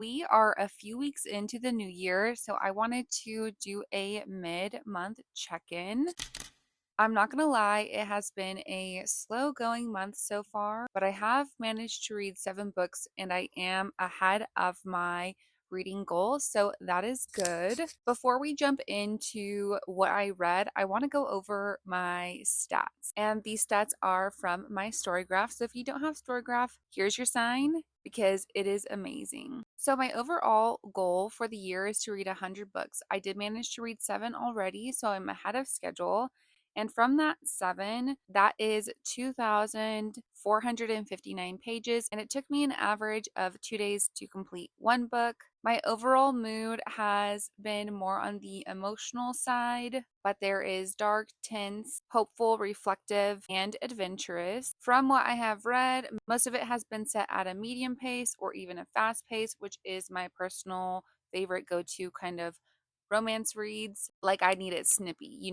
We are a few weeks into the new year, so I wanted to do a mid-month check-in. I'm not gonna lie, it has been a slow going month so far, but I have managed to read 7 books and I am ahead of my reading goal, so that is good. Before we jump into what I read, I want to go over my stats. And these stats are from my Storygraph. So if you don't have Storygraph, here's your sign because it is amazing. So my overall goal for the year is to read 100 books. I did manage to read 7 already, so I'm ahead of schedule. And from that 7, that is 2,459 pages. And it took me an average of 2 days to complete one book. My overall mood has been more on the emotional side, but there is dark, tense, hopeful, reflective, and adventurous. From what I have read, most of it has been set at a medium pace or even a fast pace, which is my personal favorite go to kind of romance reads. Like I need it snippy.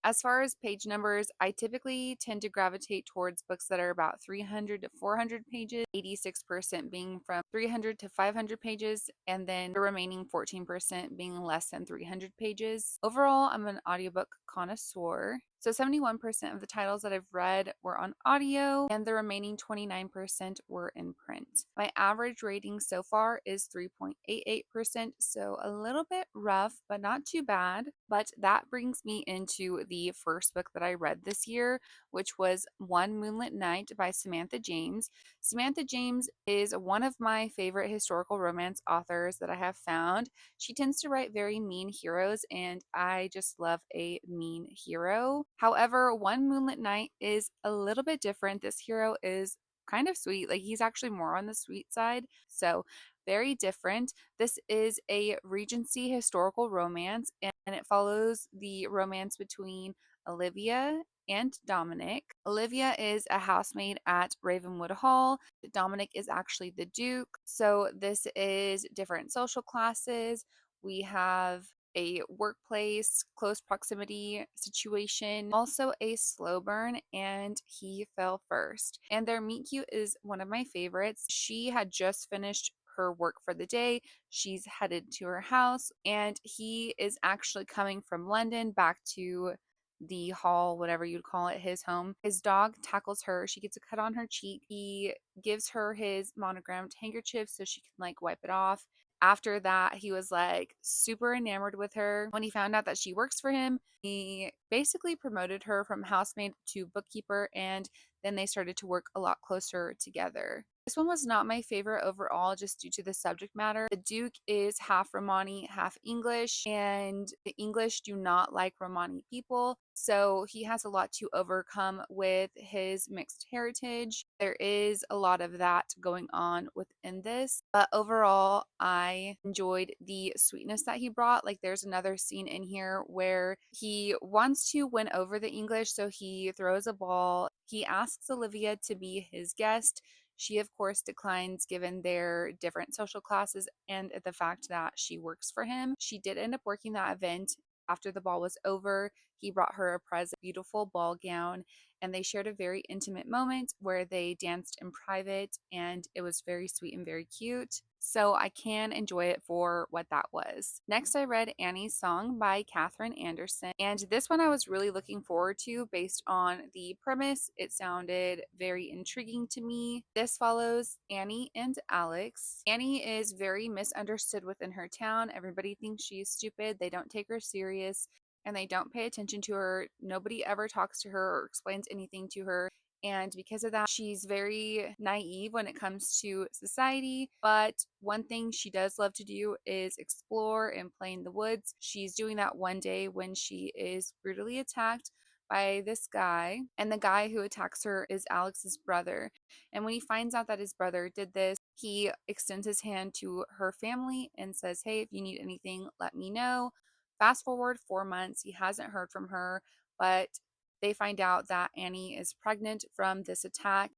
As far as page numbers, I typically tend to gravitate towards books that are about 300 to 400 pages, 86% being from 300 to 500 pages, and then the remaining 14% being less than 300 pages. Overall, I'm an audiobook connoisseur. So 71% of the titles that I've read were on audio, and the remaining 29% were in print. My average rating so far is 3.88%, so a little bit rough, but not too bad. But that brings me into the first book that I read this year, which was One Moonlit Night by Samantha James. Samantha James is one of my favorite historical romance authors that I have found. She tends to write very mean heroes, and I just love a mean hero. However, One Moonlit Night is a little bit different. This hero is kind of sweet. Like he's actually more on the sweet side. So, very different. This is a Regency historical romance and it follows the romance between Olivia and Dominic. Olivia is a housemaid at Ravenwood Hall. Dominic is actually the Duke. So this is different social classes. We have a workplace, close proximity situation, also a slow burn, and he fell first. And their meet cute is one of my favorites. She had just finished her work for the day. She's headed to her house, and he is actually coming from London back to the hall, whatever you'd call it, his home. His dog tackles her. She gets a cut on her cheek. He gives her his monogrammed handkerchief so she can like wipe it off. After that, he was like super enamored with her. When he found out that she works for him, he basically promoted her from housemaid to bookkeeper, and then they started to work a lot closer together. This one was not my favorite overall just due to the subject matter. The Duke is half Romani, half English, and the English do not like Romani people. So he has a lot to overcome with his mixed heritage. There is a lot of that going on within this. But overall, I enjoyed the sweetness that he brought. Like there's another scene in here where he wants to win over the English. So he throws a ball. He asks Olivia to be his guest. She, of course, declines given their different social classes and the fact that she works for him. She did end up working that event after the ball was over. He brought her a present, beautiful ball gown, and they shared a very intimate moment where they danced in private, and it was very sweet and very cute. So I can enjoy it for what that was. Next, I read Annie's Song by Katherine Anderson, and this one I was really looking forward to based on the premise. It sounded very intriguing to me. This follows Annie and Alex. Annie is very misunderstood within her town. Everybody thinks she is stupid. They don't take her serious and they don't pay attention to her. Nobody ever talks to her or explains anything to her. And because of that, she's very naive when it comes to society. But one thing she does love to do is explore and play in the woods. She's doing that one day when she is brutally attacked by this guy. And the guy who attacks her is Alex's brother. And when he finds out that his brother did this, he extends his hand to her family and says, "Hey, if you need anything, let me know." Fast forward 4 months, he hasn't heard from her, but they find out that Annie is pregnant from this attack.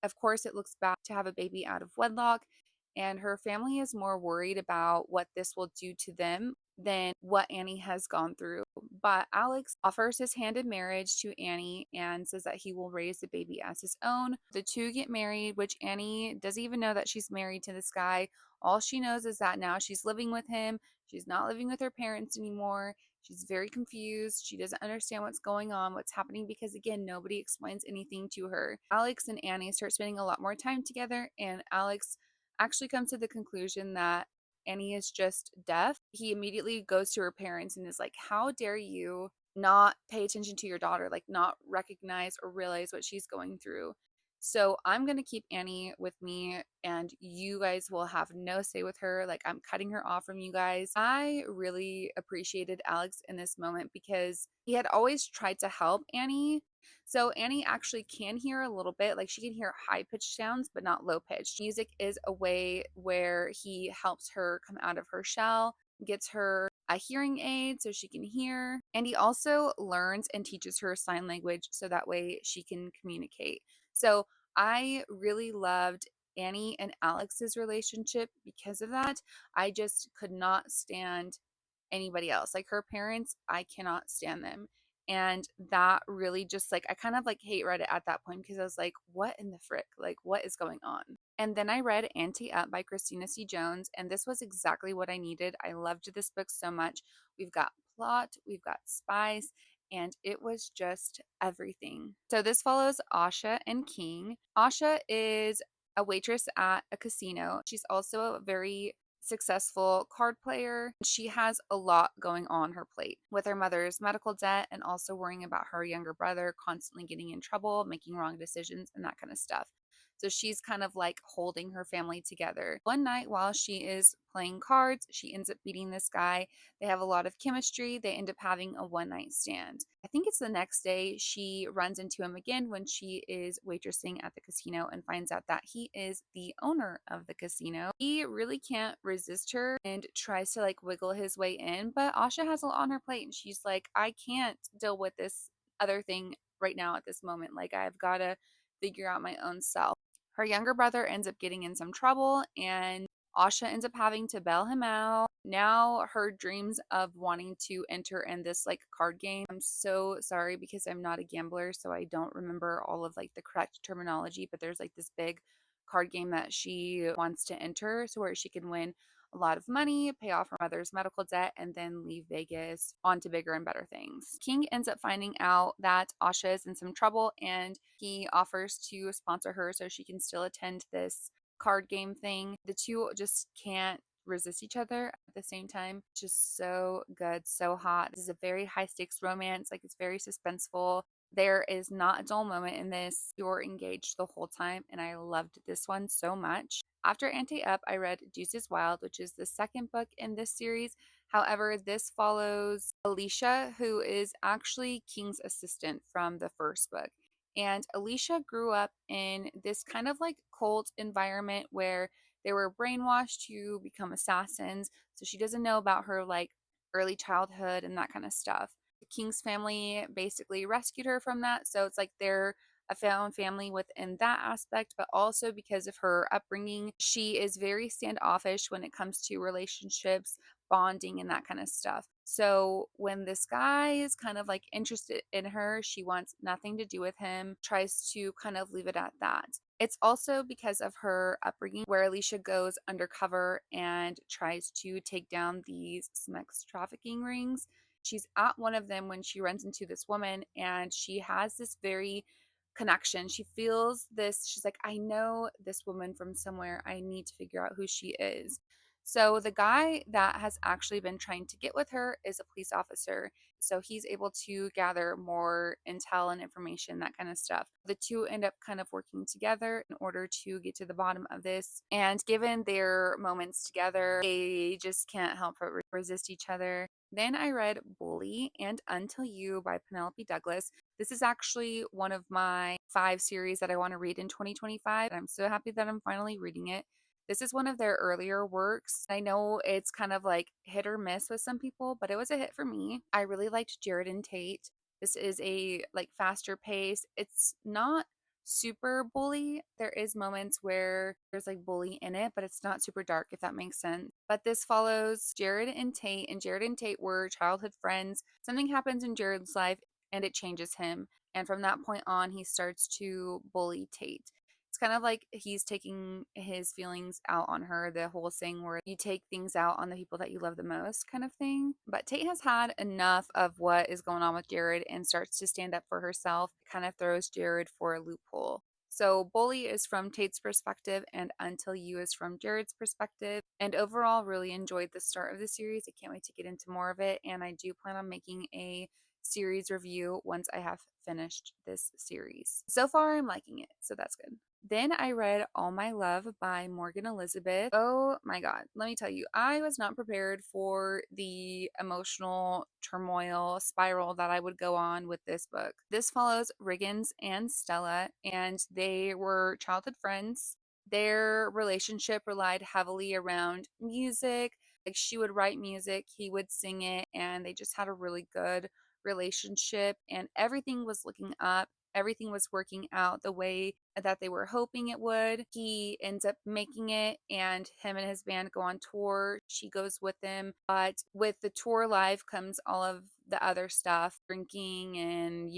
Of course, it looks bad to have a baby out of wedlock, and her family is more worried about what this will do to them than what Annie has gone through. but Alex offers his hand in marriage to Annie and says that he will raise the baby as his own. The two get married, which Annie doesn't even know that she's married to this guy. All she knows is that now she's living with him. She's not living with her parents anymore. She's very confused. She doesn't understand what's going on, what's happening, because again, nobody explains anything to her. Alex and Annie start spending a lot more time together, and Alex actually comes to the conclusion that Annie is just deaf. He immediately goes to her parents and is like, how dare you not pay attention to your daughter, like not recognize or realize what she's going through. So I'm going to keep Annie with me and you guys will have no say with her. Like I'm cutting her off from you guys. I really appreciated Alex in this moment because he had always tried to help Annie. So Annie actually can hear a little bit, like she can hear high pitched sounds, but not low pitched. Music is a way where he helps her come out of her shell, gets her a hearing aid so she can hear. And he also learns and teaches her sign language so that way she can communicate. So I really loved Annie and Alex's relationship because of that. I just could not stand anybody else. Like her parents, I cannot stand them. And that really just like, I kind of like hate read it at that point because I was like, what in the frick? Like, what is going on? And then I read Ante Up by Christina C. Jones, and this was exactly what I needed. I loved this book so much. We've got plot, we've got spice, and it was just everything. So this follows Asha and King. Asha is a waitress at a casino. She's also a very successful card player. She has a lot going on her plate with her mother's medical debt and also worrying about her younger brother constantly getting in trouble, making wrong decisions, and that kind of stuff. So she's kind of like holding her family together. One night while she is playing cards, she ends up beating this guy. They have a lot of chemistry. They end up having a one night stand. I think it's the next day she runs into him again when she is waitressing at the casino and finds out that he is the owner of the casino. He really can't resist her and tries to like wiggle his way in, but Asha has a lot on her plate and she's like, I can't deal with this other thing right now at this moment. Like, I've got to figure out my own self. Her younger brother ends up getting in some trouble and Asha ends up having to bail him out. Now her dreams of wanting to enter in this like card game. I'm so sorry because I'm not a gambler, so I don't remember all of like the correct terminology, but there's like this big card game that she wants to enter so where she can win a lot of money, pay off her mother's medical debt, and then leave Vegas on to bigger and better things. King ends up finding out that Asha is in some trouble and he offers to sponsor her so she can still attend this card game thing. The two just can't resist each other at the same time. Just so good, so hot. This is a very high stakes romance. Like it's very suspenseful. There is not a dull moment in this. You're engaged the whole time, and I loved this one so much. After Ante Up, I read Deuces Wild, which is the second book in this series. However, this follows Alicia, who is actually King's assistant from the first book. And Alicia grew up in this kind of like cult environment where they were brainwashed to become assassins. So she doesn't know about her like early childhood and that kind of stuff. The King's family basically rescued her from that. So it's like they're a found family within that aspect, but also because of her upbringing, she is very standoffish when it comes to relationships, bonding, and that kind of stuff. So when this guy is kind of like interested in her, she wants nothing to do with him, tries to kind of leave it at that. It's also because of her upbringing where Alicia goes undercover and tries to take down these sex trafficking rings. She's at one of them when she runs into this woman and she has this very connection. She feels this, she's like, I know this woman from somewhere. I need to figure out who she is. So the guy that has actually been trying to get with her is a police officer. So he's able to gather more intel and information, that kind of stuff. The two end up kind of working together in order to get to the bottom of this. And given their moments together, they just can't help but resist each other. Then I read Bully and Until You by Penelope Douglas. This is actually one of my 5 series that I want to read in 2025. I'm so happy that I'm finally reading it. This is one of their earlier works. I know it's kind of like hit or miss with some people, but it was a hit for me. I really liked Jared and Tate. This is a like faster pace. It's not super bully. There is moments where there's like bully in it, but it's not super dark, if that makes sense. But this follows Jared and Tate, and Jared and Tate were childhood friends. Something happens in Jared's life and it changes him. And from that point on, he starts to bully Tate. It's kind of like he's taking his feelings out on her, the whole saying where you take things out on the people that you love the most kind of thing. But Tate has had enough of what is going on with Jared and starts to stand up for herself, kind of throws Jared for a loophole. So, Bully is from Tate's perspective, and Until You is from Jared's perspective. And overall, really enjoyed the start of the series. I can't wait to get into more of it. And I do plan on making a series review once I have finished this series. So far, I'm liking it, so that's good. Then I read All My Love by Morgan Elizabeth. Oh my God. Let me tell you, I was not prepared for the emotional turmoil spiral that I would go on with this book. This follows Riggins and Stella, and they were childhood friends. Their relationship relied heavily around music. Like she would write music, he would sing it, and they just had a really good relationship, and everything was looking up. Everything was working out the way that they were hoping it would. He ends up making it, and him and his band go on tour. She goes with him. But with the tour life comes all of the other stuff, drinking, and,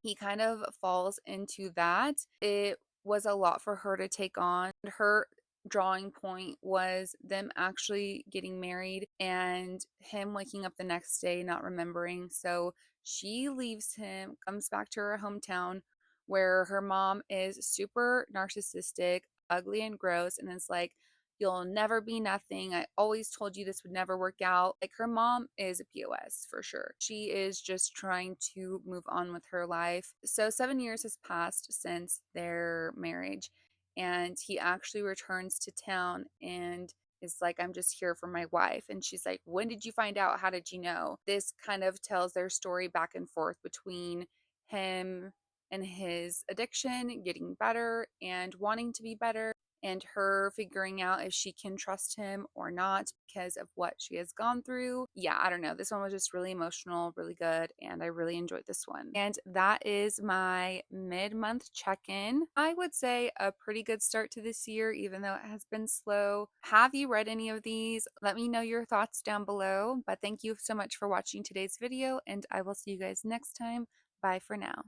he kind of falls into that. It was a lot for her to take on. Her drawing point was them actually getting married and him waking up the next day not remembering. So she leaves him, comes back to her hometown where her mom is super narcissistic, ugly, and gross, and is like, "You'll never be nothing. I always told you this would never work out." Like, her mom is a POS for sure. She is just trying to move on with her life. So, 7 years has passed since their marriage, and he actually returns to town and is like, "I'm just here for my wife." And she's like, "When did you find out? How did you know?" This kind of tells their story back and forth between him and his addiction getting better and wanting to be better, and her figuring out if she can trust him or not because of what she has gone through. Yeah, I don't know. This one was just really emotional, really good, and I really enjoyed this one. And that is my mid month check in. I would say a pretty good start to this year, even though it has been slow. Have you read any of these? Let me know your thoughts down below. But thank you so much for watching today's video, and I will see you guys next time. Bye for now.